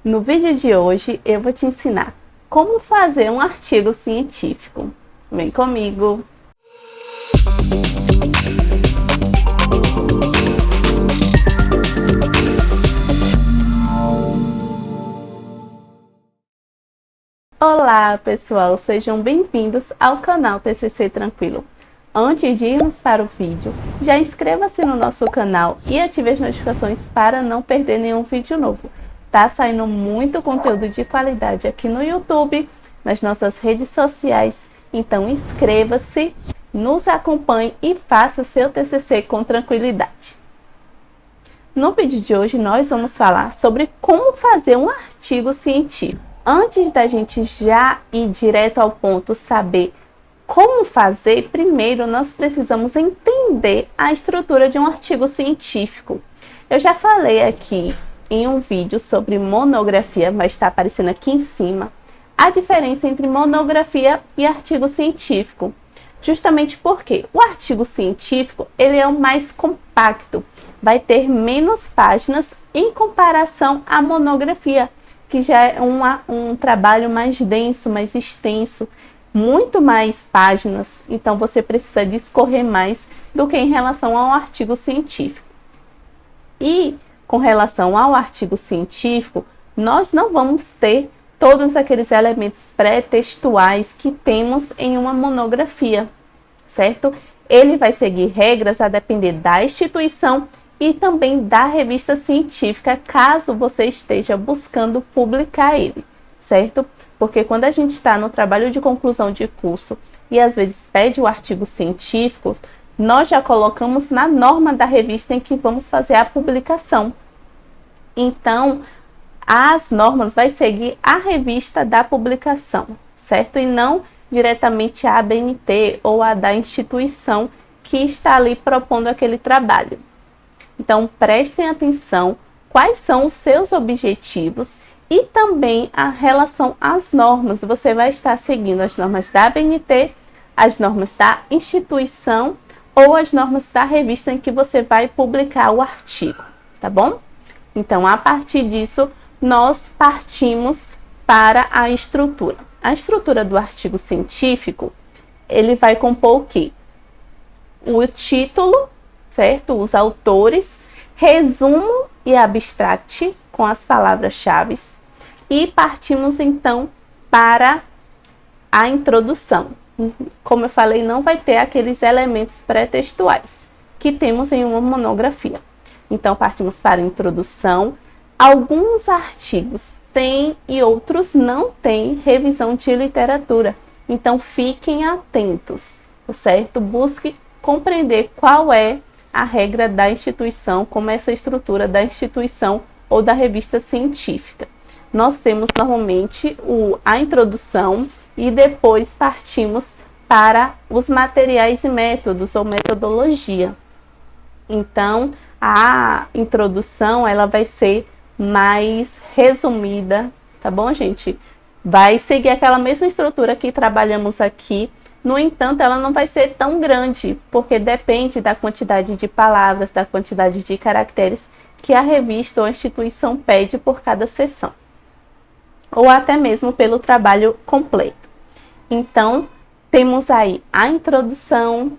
No vídeo de hoje eu vou te ensinar como fazer um artigo científico. Vem comigo! Olá pessoal, sejam bem-vindos ao canal TCC Tranquilo. Antes de irmos para o vídeo, já inscreva-se no nosso canal e ative as notificações para não perder nenhum vídeo novo. Tá saindo muito conteúdo de qualidade aqui no YouTube, nas nossas redes sociais, então inscreva-se, nos acompanhe e faça o seu TCC com tranquilidade. No vídeo de hoje nós vamos falar sobre como fazer um artigo científico. Antes da gente já ir direto ao ponto, saber como fazer, primeiro nós precisamos entender a estrutura de um artigo científico. Eu já falei aqui em um vídeo sobre monografia, vai estar aparecendo aqui em cima, a diferença entre monografia e artigo científico. Justamente porque o artigo científico ele é o mais compacto, vai ter menos páginas em comparação à monografia, que já é um trabalho mais denso, mais extenso, muito mais páginas, então você precisa discorrer mais do que em relação ao artigo científico. E com relação ao artigo científico, nós não vamos ter todos aqueles elementos pré-textuais que temos em uma monografia, certo? Ele vai seguir regras a depender da instituição e também da revista científica, caso você esteja buscando publicar ele, certo? Porque quando a gente está no trabalho de conclusão de curso e às vezes pede o artigo científico, nós já colocamos na norma da revista em que vamos fazer a publicação. Então, as normas vai seguir a revista da publicação, certo? E não diretamente a ABNT ou a da instituição que está ali propondo aquele trabalho. Então, prestem atenção quais são os seus objetivos e também a relação às normas. Você vai estar seguindo as normas da ABNT, as normas da instituição ou as normas da revista em que você vai publicar o artigo, tá bom? Então, a partir disso, nós partimos para a estrutura. A estrutura do artigo científico, ele vai compor o quê? O título, certo? Os autores, resumo e abstract com as palavras-chave. E partimos então para a introdução. Como eu falei, não vai ter aqueles elementos pré-textuais que temos em uma monografia. Então partimos para a introdução. Alguns artigos têm e outros não têm revisão de literatura. Então fiquem atentos, certo? Busque compreender qual é a regra da instituição, como é essa estrutura da instituição ou da revista científica. Nós temos normalmente a introdução e depois partimos para os materiais e métodos ou metodologia. Então, a introdução ela vai ser mais resumida, tá bom, gente? Vai seguir aquela mesma estrutura que trabalhamos aqui. No entanto, ela não vai ser tão grande, porque depende da quantidade de palavras, da quantidade de caracteres que a revista ou a instituição pede por cada seção, ou até mesmo pelo trabalho completo. Então, temos aí a introdução,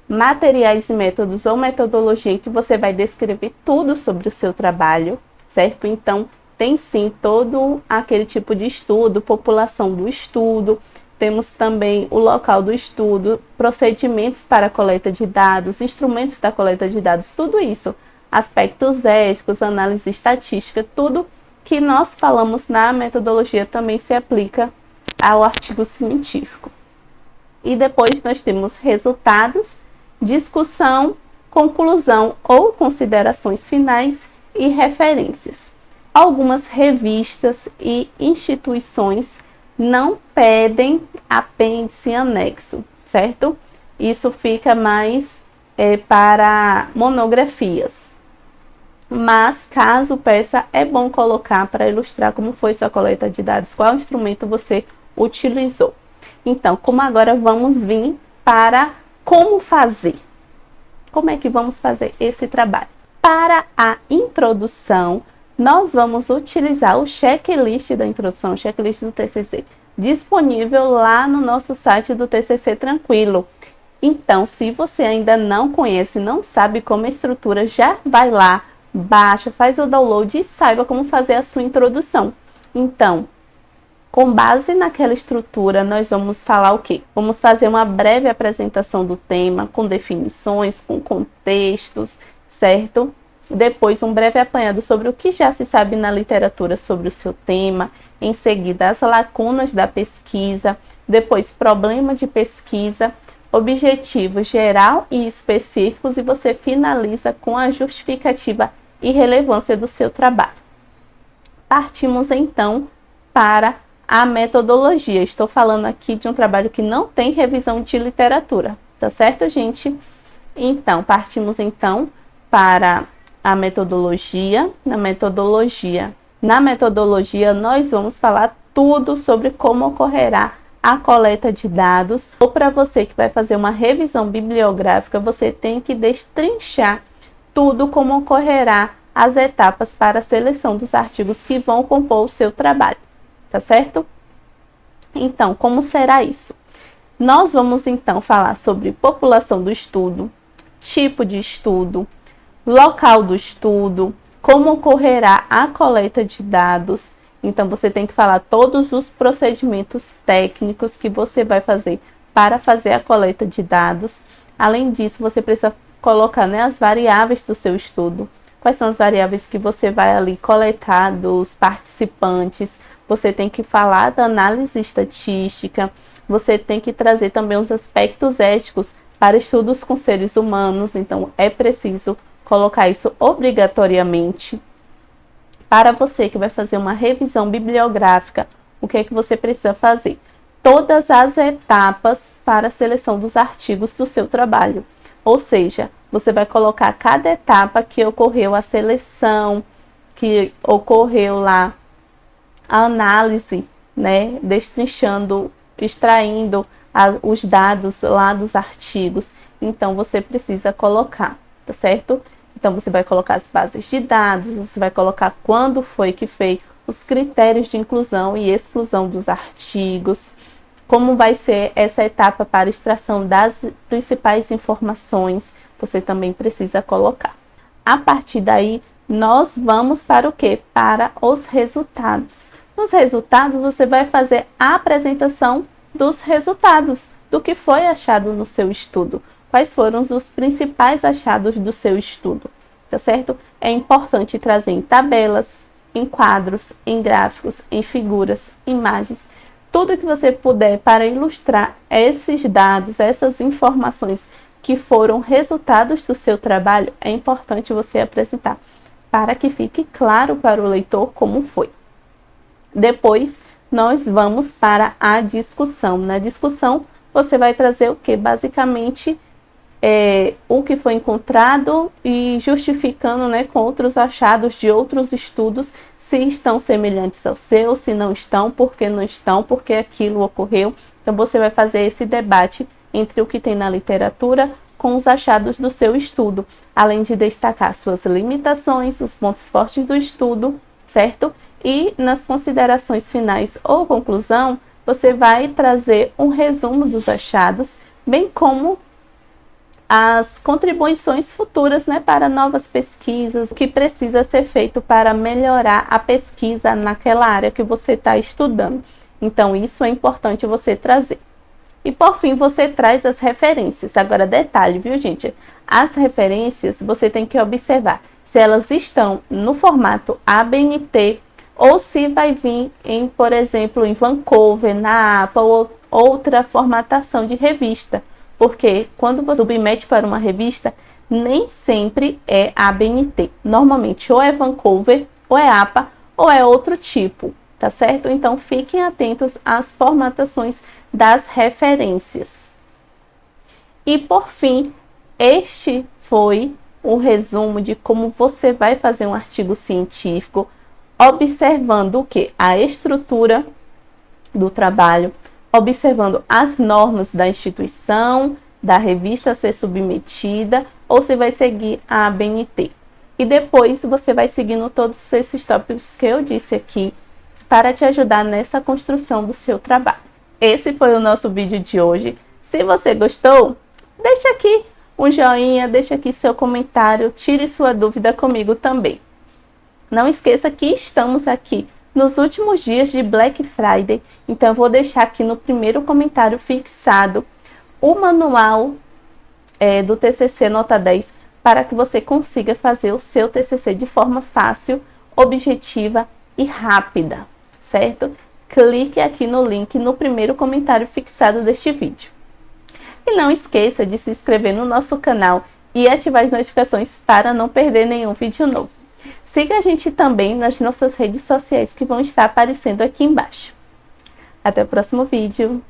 materiais e métodos ou metodologia em que você vai descrever tudo sobre o seu trabalho, certo? Então, tem sim todo aquele tipo de estudo, população do estudo. Temos também o local do estudo, procedimentos para a coleta de dados, instrumentos da coleta de dados, tudo isso. Aspectos éticos, análise estatística, tudo que nós falamos na metodologia também se aplica ao artigo científico. E depois nós temos resultados, discussão, conclusão ou considerações finais e referências. Algumas revistas e instituições não pedem apêndice e anexo, certo? Isso fica mais para monografias. Mas, caso peça, é bom colocar para ilustrar como foi sua coleta de dados, qual instrumento você utilizou. Então, como agora vamos vir para como fazer. Como é que vamos fazer esse trabalho? Para a introdução, nós vamos utilizar o checklist da introdução, o checklist do TCC, disponível lá no nosso site do TCC Tranquilo. Então, se você ainda não conhece, não sabe como é a estrutura, já vai lá, baixa, faz o download e saiba como fazer a sua introdução. Então, com base naquela estrutura, nós vamos falar o quê? Vamos fazer uma breve apresentação do tema, com definições, com contextos, certo? Depois, um breve apanhado sobre o que já se sabe na literatura sobre o seu tema. Em seguida, as lacunas da pesquisa. Depois, problema de pesquisa, objetivos geral e específicos. E você finaliza com a justificativa e relevância do seu trabalho. Partimos, então, para a metodologia. Estou falando aqui de um trabalho que não tem revisão de literatura, tá certo, gente? Então, partimos então para a metodologia. Na metodologia, nós vamos falar tudo sobre como ocorrerá a coleta de dados. Ou para você que vai fazer uma revisão bibliográfica, você tem que destrinchar tudo como ocorrerá as etapas para a seleção dos artigos que vão compor o seu trabalho. Tá certo? Então, como será isso? Nós vamos então falar sobre população do estudo, tipo de estudo, local do estudo, como ocorrerá a coleta de dados. Então, você tem que falar todos os procedimentos técnicos que você vai fazer para fazer a coleta de dados. Além disso, você precisa colocar, né, as variáveis do seu estudo. Quais são as variáveis que você vai ali coletar dos participantes? Você tem que falar da análise estatística, você tem que trazer também os aspectos éticos para estudos com seres humanos, então é preciso colocar isso obrigatoriamente. Para você que vai fazer uma revisão bibliográfica, o que é que você precisa fazer? Todas as etapas para a seleção dos artigos do seu trabalho. Ou seja, você vai colocar cada etapa que ocorreu a seleção, que ocorreu lá a análise, né, destrinchando, extraindo os dados lá dos artigos. Então, você precisa colocar, tá certo? Então, você vai colocar as bases de dados, você vai colocar quando foi que fez, os critérios de inclusão e exclusão dos artigos, como vai ser essa etapa para extração das principais informações, você também precisa colocar. A partir daí, nós vamos para o quê? Para os resultados. Nos resultados, você vai fazer a apresentação dos resultados, do que foi achado no seu estudo. Quais foram os principais achados do seu estudo, tá certo? É importante trazer em tabelas, em quadros, em gráficos, em figuras, imagens, tudo que você puder para ilustrar esses dados, essas informações que foram resultados do seu trabalho, é importante você apresentar, para que fique claro para o leitor como foi. Depois, nós vamos para a discussão. Na discussão, você vai trazer o que? Basicamente, o que foi encontrado e justificando, né, com outros achados de outros estudos, se estão semelhantes ao seu, se não estão, por que não estão, porque aquilo ocorreu. Então, você vai fazer esse debate entre o que tem na literatura com os achados do seu estudo, além de destacar suas limitações, os pontos fortes do estudo, certo? E nas considerações finais ou conclusão, você vai trazer um resumo dos achados, bem como as contribuições futuras, né, para novas pesquisas, o que precisa ser feito para melhorar a pesquisa naquela área que você está estudando. Então, isso é importante você trazer. E, por fim, você traz as referências. Agora, detalhe, viu, gente? As referências, você tem que observar se elas estão no formato ABNT, ou se vai vir em, por exemplo, em Vancouver, na APA ou outra formatação de revista. Porque quando você submete para uma revista, nem sempre é ABNT. Normalmente ou é Vancouver, ou é APA, ou é outro tipo, tá certo? Então, fiquem atentos às formatações das referências. E, por fim, este foi um resumo de como você vai fazer um artigo científico, observando o que? A estrutura do trabalho, observando as normas da instituição, da revista a ser submetida, ou se vai seguir a ABNT. e depois você vai seguindo todos esses tópicos que eu disse aqui para te ajudar nessa construção do seu trabalho. Esse foi o nosso vídeo de hoje. Se você gostou, deixa aqui um joinha, deixa aqui seu comentário, tire sua dúvida comigo também. Não esqueça que estamos aqui nos últimos dias de Black Friday, então eu vou deixar aqui no primeiro comentário fixado o manual do TCC Nota 10 para que você consiga fazer o seu TCC de forma fácil, objetiva e rápida, certo? Clique aqui no link no primeiro comentário fixado deste vídeo. E não esqueça de se inscrever no nosso canal e ativar as notificações para não perder nenhum vídeo novo. Siga a gente também nas nossas redes sociais que vão estar aparecendo aqui embaixo. Até o próximo vídeo!